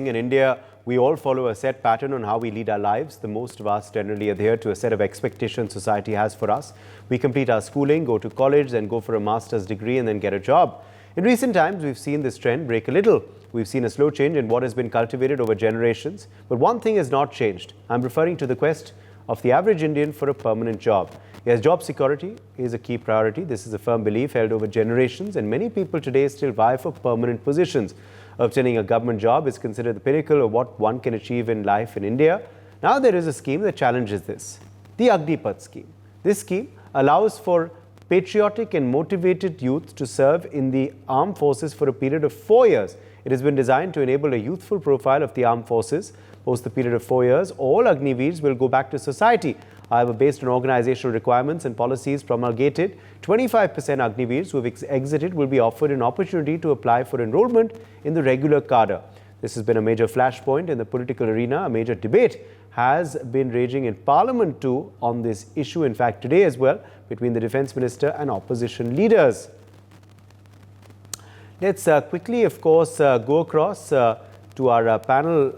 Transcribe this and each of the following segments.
In India, we all follow a set pattern on how we lead our lives. The most of us generally adhere to a set of expectations society has for us. We complete our schooling, go to college, then go for a master's degree and then get a job. In recent times, we've seen this trend break a little. We've seen a slow change in what has been cultivated over generations. But one thing has not changed. I'm referring to the quest of the average Indian for a permanent job. Yes, job security is a key priority. This is a firm belief held over generations, and many people today still vie for permanent positions. Obtaining a government job is considered the pinnacle of what one can achieve in life in India. Now there is a scheme that challenges this, the Agnipath scheme. This scheme allows for patriotic and motivated youth to serve in the armed forces for a period of 4 years. It has been designed to enable a youthful profile of the armed forces. Post the period of 4 years, all Agniveers will go back to society. However, based on organizational requirements and policies promulgated, 25% Agniveers who have exited will be offered an opportunity to apply for enrollment in the regular cadre. This has been a major flashpoint in the political arena. A major debate has been raging in Parliament too on this issue. In fact, today as well, between the Defence Minister and opposition leaders. Let's quickly, of course, go across to our panel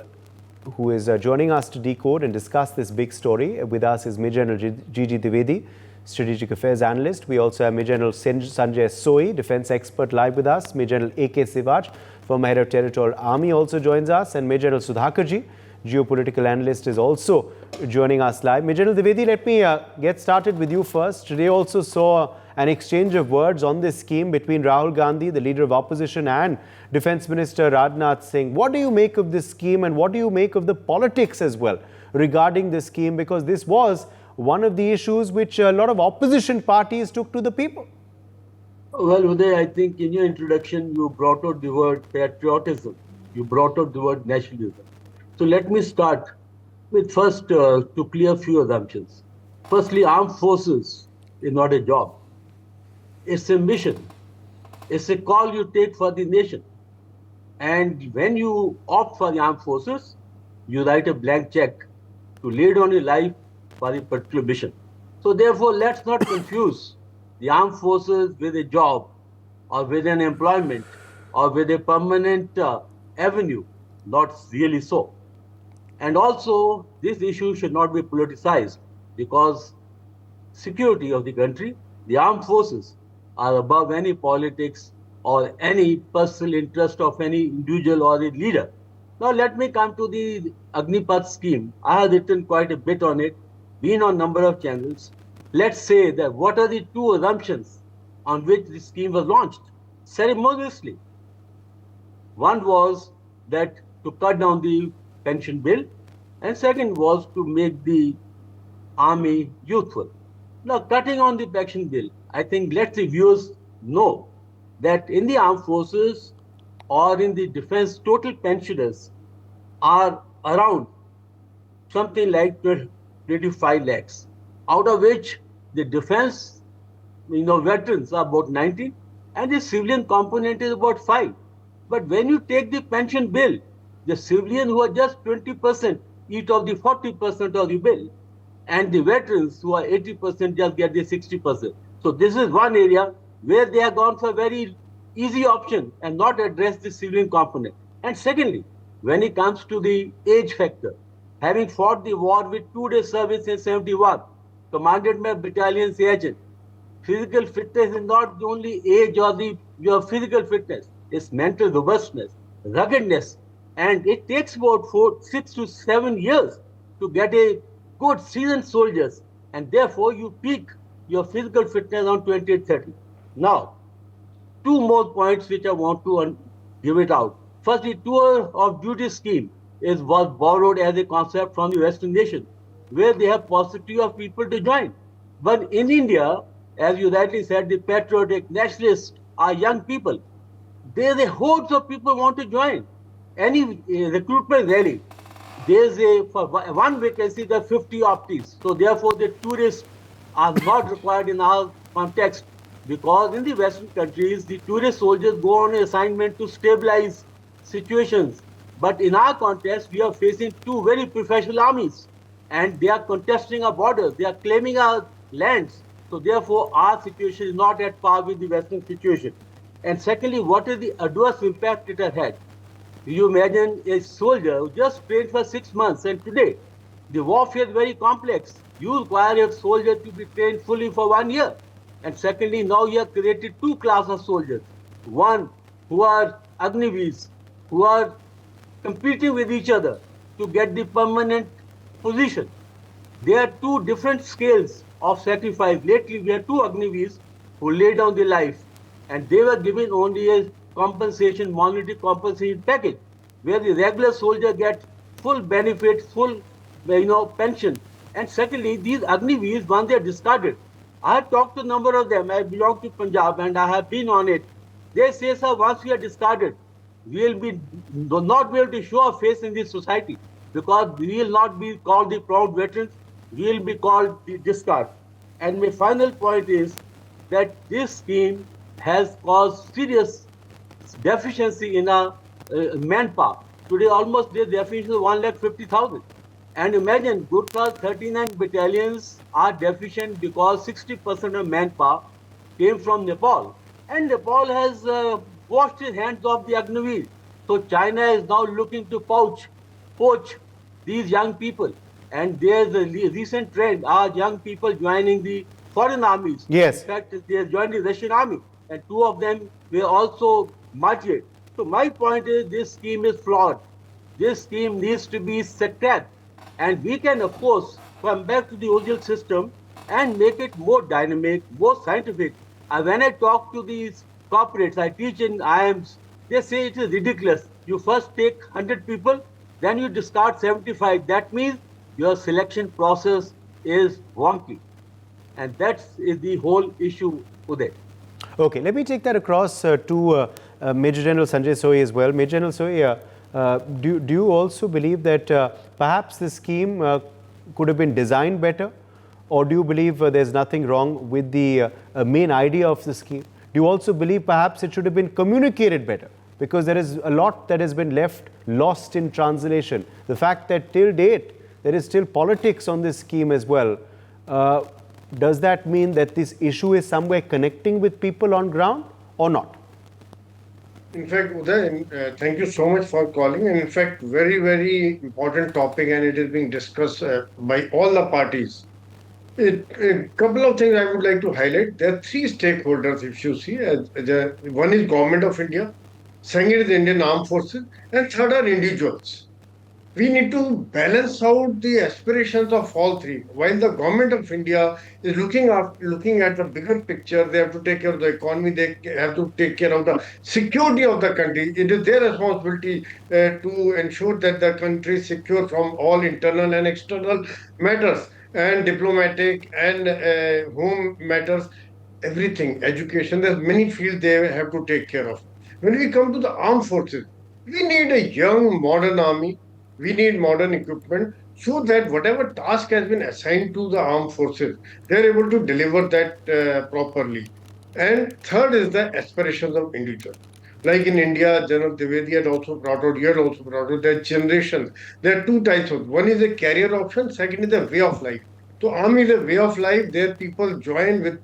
who is joining us to decode and discuss this big story. With us is Major General Gigi Dwivedi, Strategic Affairs Analyst. We also have Major General Sanjay Soi, Defence Expert, live with us. Major General A.K. Sivaj, former Head of Territorial Army, also joins us. And Major General Sudhakarji, Geopolitical Analyst, is also joining us live. Major General Dwivedi, let me get started with you first. Today also saw an exchange of words on this scheme between Rahul Gandhi, the leader of opposition, and Defence Minister Rajnath Singh. What do you make of this scheme, and what do you make of the politics as well regarding this scheme? Because this was one of the issues which a lot of opposition parties took to the people. Well, Uday, I think in your introduction, you brought out the word patriotism. You brought out the word nationalism. So let me start with first to clear a few assumptions. Firstly, armed forces is not a job. It's a mission. It's a call you take for the nation. And when you opt for the armed forces, you write a blank check to lay down your life for a particular mission. So therefore, let's not confuse the armed forces with a job or with an employment or with a permanent avenue. Not really so. And also, this issue should not be politicized because security of the country, the armed forces, are above any politics or any personal interest of any individual or a leader. Now let me come to the Agnipath scheme. I have written quite a bit on it, been on a number of channels. Let's say that what are the two assumptions on which the scheme was launched ceremoniously. One was that to cut down the pension bill, and second was to make the army youthful. Now, cutting on the pension bill, I think let the viewers know that in the armed forces or in the defense, total pensioners are around something like 25 lakhs, out of which the defense, veterans are about 90, and the civilian component is about 5. But when you take the pension bill, the civilian who are just 20% eat of the 40% of the bill, and the veterans who are 80% just get the 60%. So this is one area where they have gone for a very easy option and not address the civilian component. And secondly, when it comes to the age factor, having fought the war with 2 days service in 71, commanded by battalion sergeant, physical fitness is not the only age or your physical fitness, it's mental robustness, ruggedness, and it takes about 6 to 7 years to get a good seasoned soldiers, and therefore you peak your physical fitness on 28-30. Now, 2 more points which I want to give it out. First, the tour of duty scheme was borrowed as a concept from the Western nation, where they have paucity of people to join. But in India, as you rightly said, the patriotic nationalists are young people. There's a hordes of people want to join. Any recruitment rally, there's for one vacancy, there are 50 optees. So therefore, the tourists are not required in our context, because in the Western countries, the tourist soldiers go on assignment to stabilize situations. But in our context, we are facing 2 very professional armies, and they are contesting our borders. They are claiming our lands. So therefore, our situation is not at par with the Western situation. And secondly, what is the adverse impact it has had? You imagine a soldier who just trained for 6 months, and today the warfare is very complex. You require a soldier to be trained fully for 1 year. And secondly, now you have created two classes of soldiers. One who are Agniveers, who are competing with each other to get the permanent position. There are two different scales of sacrifice. Lately, we had two Agniveers who laid down their life, and they were given only a compensation, monetary compensation package, where the regular soldier gets full benefits, full pension. And secondly, these Agniveers, once they are discarded, I have talked to a number of them. I belong to Punjab and I have been on it. They say, sir, once we are discarded, we will not be able to show our face in this society because we will not be called the proud veterans, we will be called the discard. And my final point is that this scheme has caused serious deficiency in our manpower. Today, almost the deficiency is 1,50,000. And imagine, Gurkha's 39 battalions are deficient because 60% of manpower came from Nepal. And Nepal has washed its hands of the Agniveer. So China is now looking to poach these young people. And there's a recent trend, our young people joining the foreign armies. Yes. In fact, they have joined the Russian army. And two of them were also martyred. So my point is this scheme is flawed. This scheme needs to be scrapped. And we can, of course, come back to the original system and make it more dynamic, more scientific. When I talk to these corporates, I teach in IIMs, they say it is ridiculous. You first take 100 people, then you discard 75. That means your selection process is wonky. And that's the whole issue, Uday. Okay, let me take that across to Major General Sanjay Sohi as well. Major General Sohi, do you also believe that perhaps this scheme could have been designed better? Or do you believe there's nothing wrong with the main idea of the scheme? Do you also believe perhaps it should have been communicated better? Because there is a lot that has been left lost in translation. The fact that till date, there is still politics on this scheme as well. Does that mean that this issue is somewhere connecting with people on ground or not? In fact, Uday, thank you so much for calling. And in fact, very, very important topic, and it is being discussed by all the parties. A couple of things I would like to highlight. There are three stakeholders, if you see. One is Government of India, second is Indian Armed Forces, and third are individuals. We need to balance out the aspirations of all three. While the Government of India is looking at the bigger picture, they have to take care of the economy, they have to take care of the security of the country. It is their responsibility to ensure that the country is secure from all internal and external matters, and diplomatic and home matters, everything, education. There's many fields they have to take care of. When we come to the armed forces, we need a young, modern army. We need modern equipment so that whatever task has been assigned to the armed forces, they're able to deliver that properly. And third is the aspirations of individuals. Like in India, General Dwivedi had also brought out, you had also brought out that generations. There are two types of, one is a career option, second is a way of life. So army is a way of life. There people join with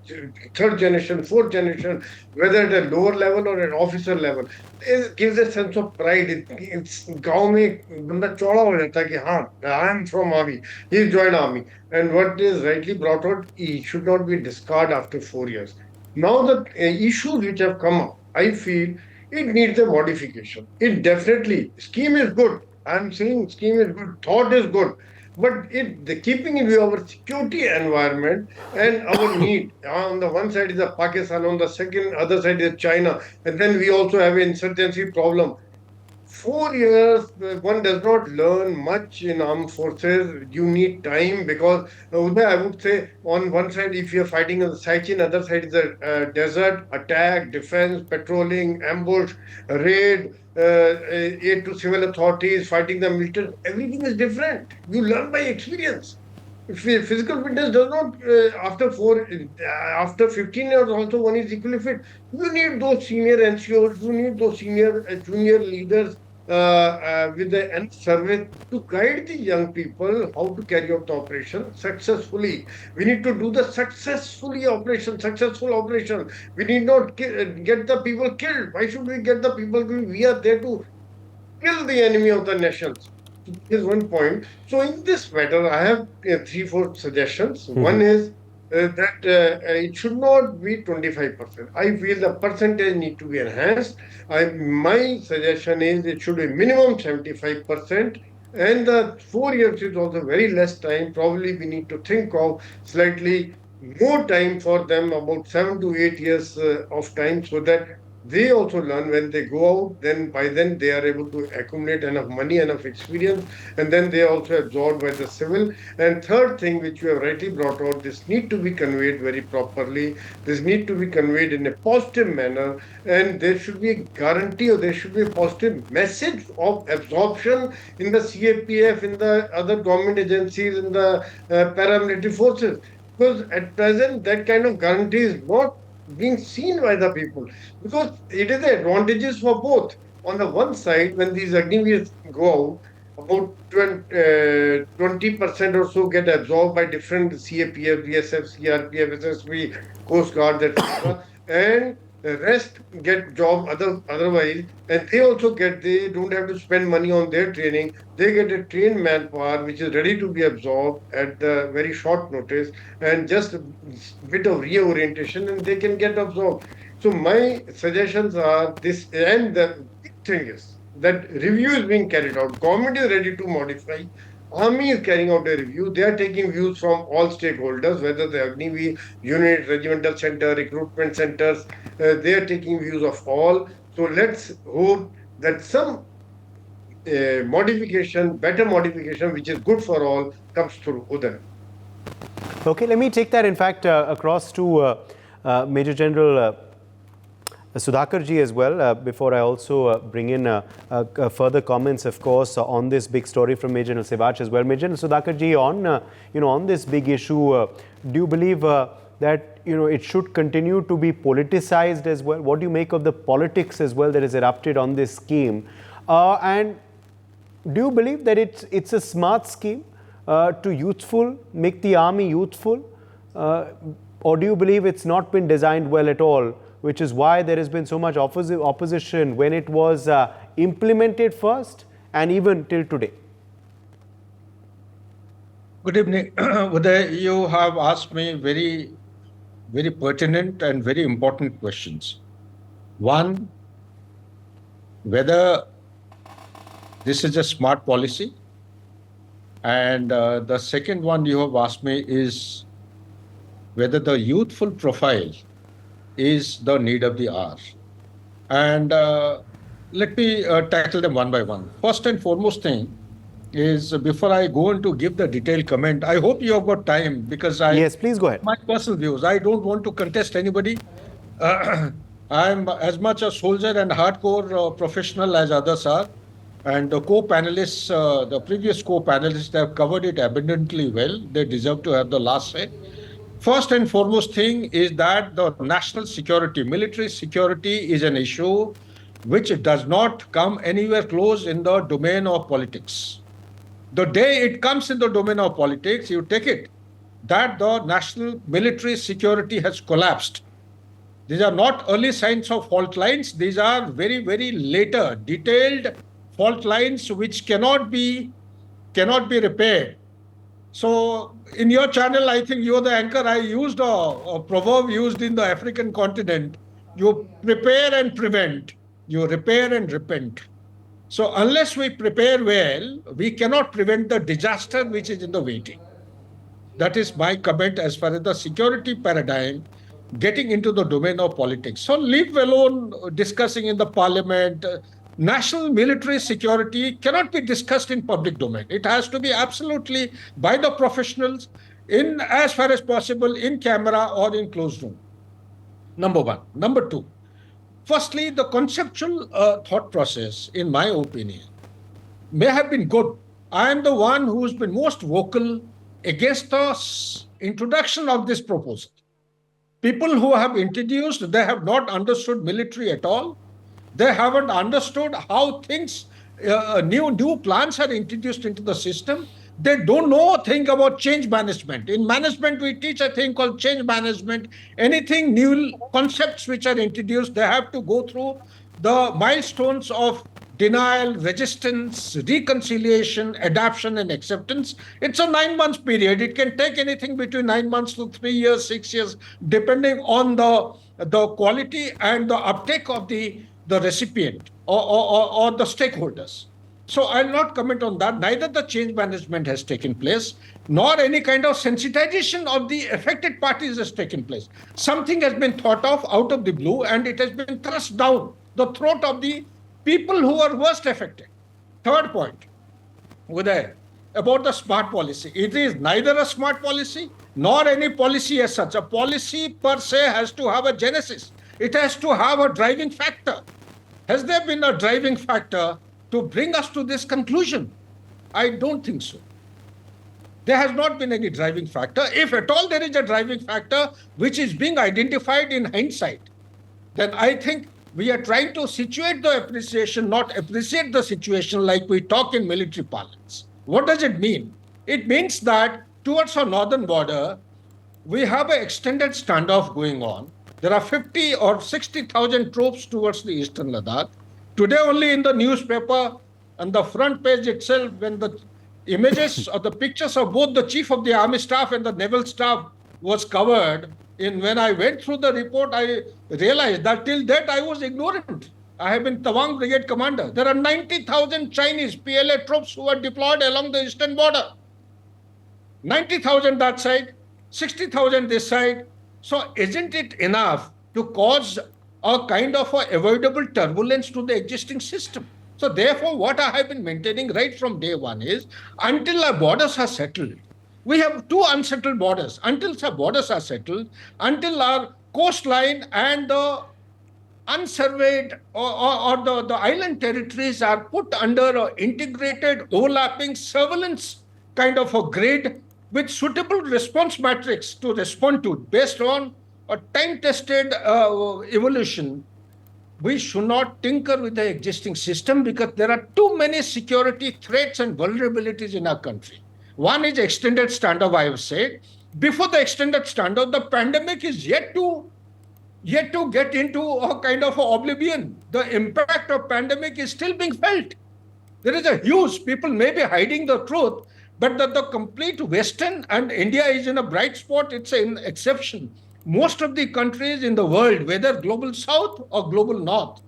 third generation, fourth generation, whether at a lower level or at officer level. It gives a sense of pride. It's गांव में बंदा चौड़ा हो जाता है कि हाँ, I am from army. He joined army. And what is rightly brought out, he should not be discarded after 4 years. Now the issues which have come up, I feel it needs a modification. It definitely, scheme is good. I'm saying scheme is good. Thought is good. But the keeping in view our security environment and our need. On the one side is the Pakistan, on the other side is China, and then we also have an insurgency problem. 4 years, one does not learn much in armed forces. You need time because Uday, I would say on one side, if you're fighting on the Sichin, other side is the desert, attack, defense, patrolling, ambush, raid, aid to civil authorities, fighting the military. Everything is different. You learn by experience. Physical fitness does not after 15 years also one is equally fit. You need those senior NCOs, you need those senior junior leaders with the end service to guide the young people how to carry out the operation successfully. We need to do the successful operation. We need not get the people killed. Why should we get the people killed? We are there to kill the enemy of the nations. Here's one point. So in this matter, I have three, four suggestions. One is that it should not be 25%. I feel the percentage need to be enhanced. My suggestion is it should be minimum 75%. And the 4 years is also very less time. Probably we need to think of slightly more time for them, about 7 to 8 years of time, so that they also learn when they go out. Then by then they are able to accumulate enough money, enough experience, and then they are also absorbed by the civil. And third thing, which you have rightly brought out, this need to be conveyed very properly. This need to be conveyed in a positive manner, and there should be a guarantee, or there should be a positive message of absorption in the CAPF, in the other government agencies, in the paramilitary forces. Because at present, that kind of guarantee is not being seen by the people, because it is the advantages for both. On the one side, when these Agniveers go out, about 20% or so get absorbed by different CAPF, BSF, CRPF, SSB, Coast Guard, etc. And the rest get job otherwise, and they don't have to spend money on their training. They get a trained manpower which is ready to be absorbed at the very short notice, and just a bit of reorientation, and they can get absorbed. So my suggestions are this, and the big thing is that review is being carried out. Government is ready to modify. Army is carrying out a review. They are taking views from all stakeholders, whether the Agniveer unit, regimental center, recruitment centers. They are taking views of all. So let's hope that some modification, better modification, which is good for all, comes through. Uday. Okay, let me take that, in fact, across to Major General Sudhakarji as well, before I also bring in further comments, of course, on this big story from Major General Sivach as well. Major General Sudhakarji, on this big issue, do you believe that it should continue to be politicized as well? What do you make of the politics as well that has erupted on this scheme? And do you believe that it's a smart scheme to make the army youthful? Or do you believe it's not been designed well at all, which is why there has been so much opposition when it was implemented first and even till today? Good evening. Uday, you have asked me very, very pertinent and very important questions. One, whether this is a smart policy. And the second one you have asked me is whether the youthful profile is the need of the hour. And let me tackle them one by one. First and foremost thing is, before I go on to give the detailed comment, I hope you have got time, because Yes, please go ahead. My personal views, I don't want to contest anybody. I'm as much a soldier and hardcore professional as others are. And the co-panelists, the previous co-panelists, have covered it abundantly well. They deserve to have the last say. First and foremost thing is that the national security, military security, is an issue which does not come anywhere close in the domain of politics. The day it comes in the domain of politics, you take it that the national military security has collapsed. These are not early signs of fault lines. These are very, very later, detailed fault lines which cannot be repaired. So in your channel, I think you're the anchor. I used a proverb used in the African continent. You prepare and prevent. You repair and repent. So unless we prepare well, we cannot prevent the disaster which is in the waiting. That is my comment as far as the security paradigm getting into the domain of politics. So leave alone discussing in the parliament. National military security cannot be discussed in public domain. It has to be absolutely by the professionals, in as far as possible, in camera or in closed room. Number one. Number two, firstly, the conceptual thought process, in my opinion, may have been good. I am the one who's been most vocal against the introduction of this proposal. People who have introduced, they have not understood military at all. They haven't understood how things, new plans are introduced into the system. They don't know a thing about change management. In management, we teach a thing called change management. Anything new concepts which are introduced, they have to go through the milestones of denial, resistance, reconciliation, adaptation, and acceptance. It's a 9 months period. It can take anything between 9 months to 3 years, 6 years, depending on the quality and the uptake of the recipient or the stakeholders. So I'll not comment on that. Neither the change management has taken place, nor any kind of sensitization of the affected parties has taken place. Something has been thought of out of the blue, and it has been thrust down the throat of the people who are worst affected. Third point, Uday, about the smart policy. It is neither a smart policy nor any policy as such. A policy per se has to have a genesis. It has to have a driving factor. Has there been a driving factor to bring us to this conclusion? I don't think so. There has not been any driving factor. If at all there is a driving factor which is being identified in hindsight, then I think we are trying to situate the appreciation, not appreciate the situation like we talk in military parlance. What does it mean? It means that towards our northern border, we have an extended standoff going on. There are 50 or 60,000 troops towards the eastern Ladakh. Today only in the newspaper, on the front page itself, when the images or the pictures of both the chief of the army staff and the naval staff was covered, when I went through the report, I realized that till that I was ignorant. I have been Tawang Brigade commander. There are 90,000 Chinese PLA troops who are deployed along the eastern border. 90,000 that side, 60,000 this side. So isn't it enough to cause a kind of a avoidable turbulence to the existing system? So therefore, what I have been maintaining right from day one is, until our borders are settled, we have two unsettled borders. Until our borders are settled, until our coastline and the unsurveyed or the island territories are put under an integrated, overlapping surveillance kind of a grid with suitable response matrix to respond to based on a time-tested evolution, we should not tinker with the existing system because there are too many security threats and vulnerabilities in our country. One is extended standoff, I have said. Before the extended standoff, the pandemic is yet to get into a kind of oblivion. The impact of pandemic is still being felt. There is a huge, people may be hiding the truth, but the complete Western, and India is in a bright spot, it's an exception. Most of the countries in the world, whether global south or global north,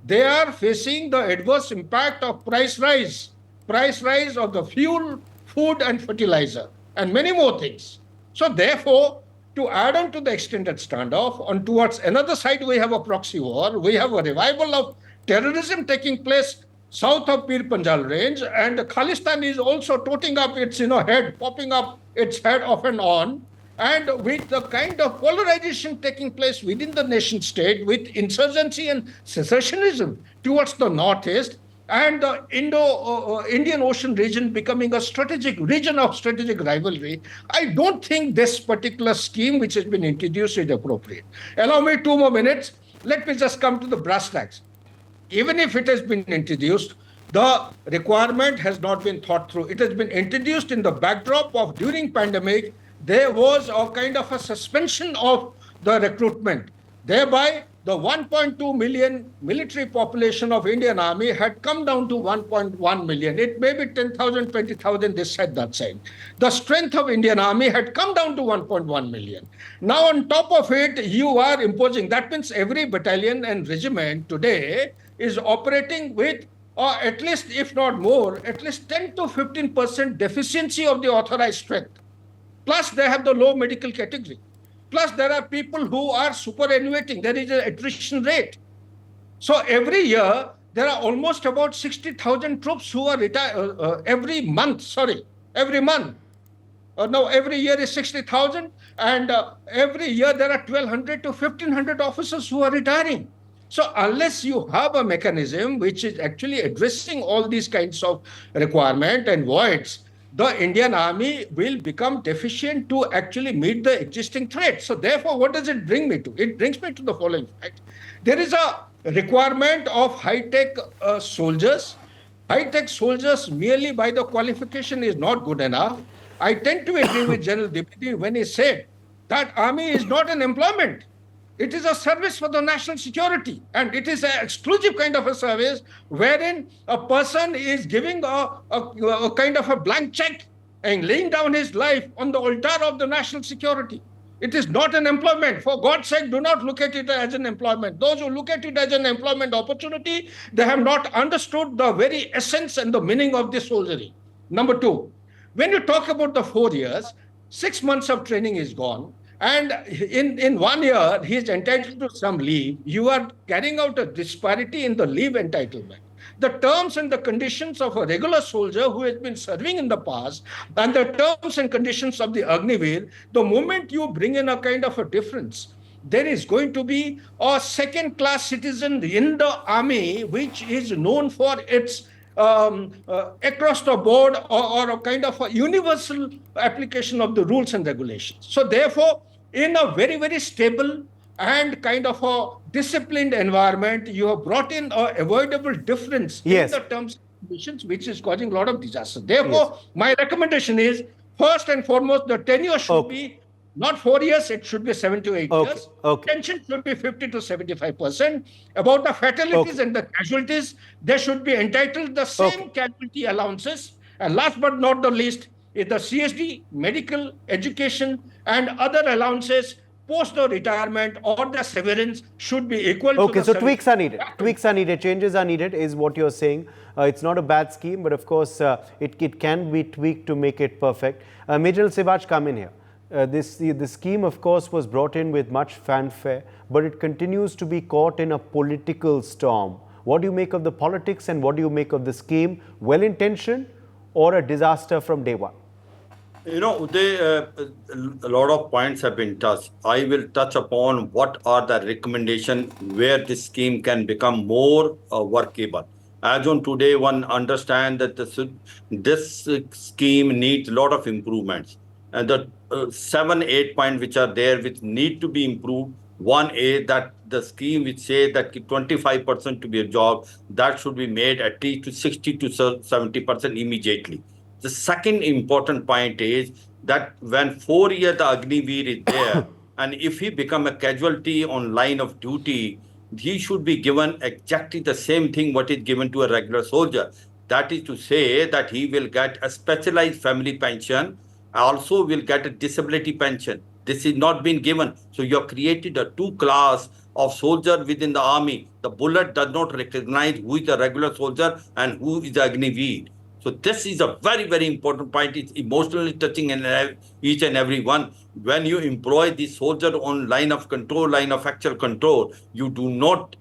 they are facing the adverse impact of price rise of the fuel, food and fertilizer, and many more things. So therefore, to add on to the extended standoff, on towards another side, we have a proxy war, we have a revival of terrorism taking place south of Pir Panjal range, and Khalistan is also toting up its head, popping up its head off and on. And with the kind of polarization taking place within the nation state, with insurgency and secessionism towards the northeast, and the Indian Ocean region becoming a strategic region of strategic rivalry, I don't think this particular scheme which has been introduced is appropriate. Allow me 2 more minutes. Let me just come to the brass tacks. Even if it has been introduced, the requirement has not been thought through. It has been introduced in the backdrop of during pandemic, there was a kind of a suspension of the recruitment. Thereby, the 1.2 million military population of Indian Army had come down to 1.1 million. It may be 10,000, 20,000 this side, that side. The strength of Indian Army had come down to 1.1 million. Now on top of it, you are imposing, that means every battalion and regiment today is operating with, or at least, if not more, at least 10 to 15% deficiency of the authorized strength. Plus, they have the low medical category. Plus, there are people who are superannuating. There is an attrition rate. So every year, there are almost about 60,000 troops who are retired every month. Every month. No, every year is 60,000. And every year, there are 1,200 to 1,500 officers who are retiring. So unless you have a mechanism which is actually addressing all these kinds of requirements and voids, the Indian Army will become deficient to actually meet the existing threats. So therefore, what does it bring me to? It brings me to the following fact. There is a requirement of high-tech soldiers. High-tech soldiers merely by the qualification is not good enough. I tend to agree with General Dipati when he said that army is not an employment. It is a service for the national security, and it is an exclusive kind of a service wherein a person is giving a kind of a blank check and laying down his life on the altar of the national security. It is not an employment. For God's sake, do not look at it as an employment. Those who look at it as an employment opportunity, they have not understood the very essence and the meaning of this soldiery. Number two, when you talk about the 4 years, 6 months of training is gone. And in 1 year, he is entitled to some leave. You are carrying out a disparity in the leave entitlement. The terms and the conditions of a regular soldier who has been serving in the past and the terms and conditions of the Agniveer, the moment you bring in a kind of a difference, there is going to be a second-class citizen in the army which is known for its across the board or a kind of a universal application of the rules and regulations. So therefore, in a very, very stable and kind of a disciplined environment, you have brought in an avoidable difference Yes. in the terms and conditions, which is causing a lot of disaster. Therefore, my recommendation is, first and foremost, the tenure should be not 4 years, it should be 7 to 8 years. Pension should be 50 to 75%. About the fatalities and the casualties, they should be entitled the same casualty allowances. And last but not the least, is the CSD, medical, education, and other allowances post the retirement or the severance should be equal to the so tweaks are needed. Tweaks are needed. Changes are needed is what you're saying. It's not a bad scheme, but of course, it can be tweaked to make it perfect. Major Sivaj, come in here. The scheme, of course, was brought in with much fanfare, but it continues to be caught in a political storm. What do you make of the politics and what do you make of the scheme? Well-intentioned or a disaster from day one? You know, a lot of points have been touched. I will touch upon what are the recommendations where this scheme can become more workable. As on today, one understands that this scheme needs a lot of improvements. And the 7-8 points which are there, which need to be improved. One is that the scheme which says that 25% to be a job, that should be made at least to 60 to 70% immediately. The second important point is that when 4 years the Agniveer is there, and if he become a casualty on line of duty, he should be given exactly the same thing what is given to a regular soldier. That is to say that he will get a specialized family pension, also will get a disability pension. This is not been given. So you have created a two class of soldier within the army. The bullet does not recognize who is a regular soldier and who is the Agniveer. So this is a very, very important point. It's emotionally touching in each and every one. When you employ the soldier on line of control, line of actual control, you do not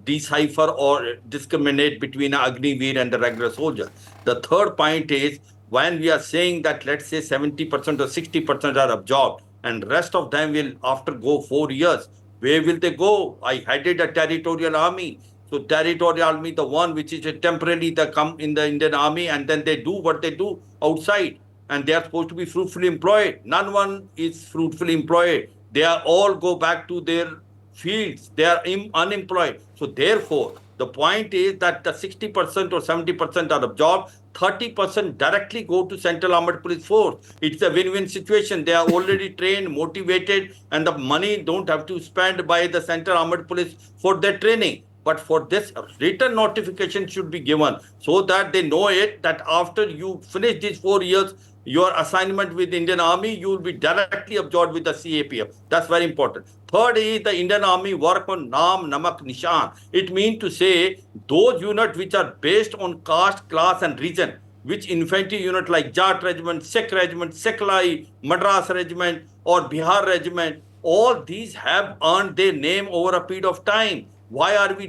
decipher or discriminate between an Agniveer and the regular soldier. The third point is, when we are saying that, let's say 70% or 60% are absorbed and rest of them will after go 4 years, where will they go? I headed a territorial army. So territorial army, the one which is temporarily they come in the Indian army and then they do what they do outside. And they are supposed to be fruitfully employed. None one is fruitfully employed. They are all go back to their fields. They are unemployed. So therefore, the point is that the 60% or 70% are absorbed, 30% directly go to Central Armed Police Force. It's a win-win situation. They are already trained, motivated, and the money don't have to spend by the Central Armed Police for their training. But for this, written notification should be given so that they know it, that after you finish these 4 years, your assignment with the Indian Army, you will be directly absorbed with the CAPF. That's very important. Third is the Indian Army work on Naam, Namak, Nishan. It means to say those units which are based on caste, class and region, which infantry unit like Jat Regiment, Siklai, Madras Regiment or Bihar Regiment, all these have earned their name over a period of time. Why are we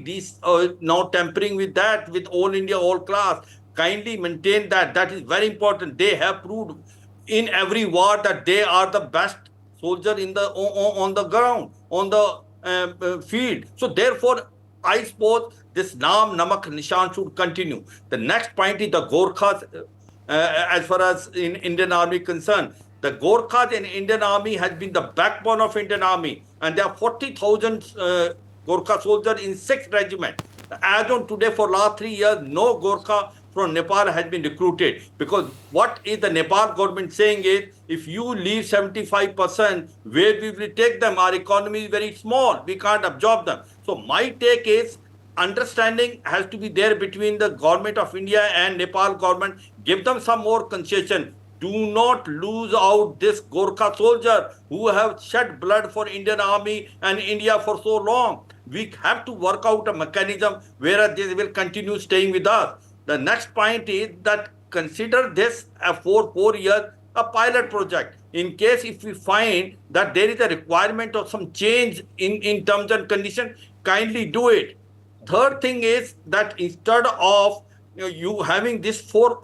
now tampering with that, with all India, all class? Kindly maintain that. That is very important. They have proved in every war that they are the best soldier in the on the ground, on the field. So therefore, I suppose this Naam, Namak, Nishan should continue. The next point is the Gorkhas, as far as in Indian Army concerned. The Gorkhas in Indian Army has been the backbone of Indian Army, and there are 40,000 Gorkha soldiers in 6 regiments. As on today, for last 3 years, no Gorkha from Nepal has been recruited. Because what is the Nepal government saying is, if you leave 75%, where we will take them? Our economy is very small. We can't absorb them. So my take is, understanding has to be there between the government of India and Nepal government. Give them some more concession. Do not lose out this Gorkha soldier who have shed blood for Indian army and India for so long. We have to work out a mechanism where they will continue staying with us. The next point is that consider this for 4 years a pilot project. In case if we find that there is a requirement of some change in terms and conditions, kindly do it. Third thing is that instead of you having this 4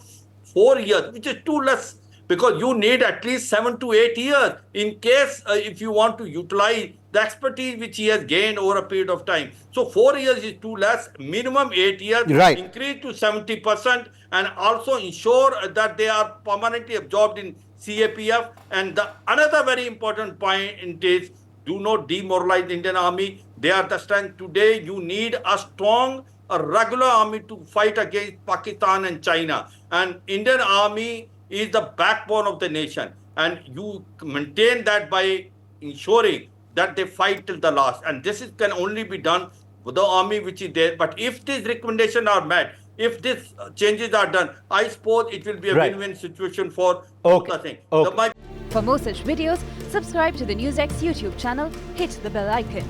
years, which is too less, because you need at least 7 to 8 years in case if you want to utilize the expertise which he has gained over a period of time. So 4 years is too less, minimum 8 years, Right. increase to 70%, and also ensure that they are permanently absorbed in CAPF. And another very important point is, do not demoralize the Indian army. They are the strength. Today, you need a strong, a regular army to fight against Pakistan and China. And Indian army is the backbone of the nation. And you maintain that by ensuring that they fight till the last. And this can only be done with the army which is there. But if these recommendations are met, if these changes are done, I suppose it will be a win-win situation for both the things. Okay. For more such videos, subscribe to the NewsX YouTube channel, hit the bell icon.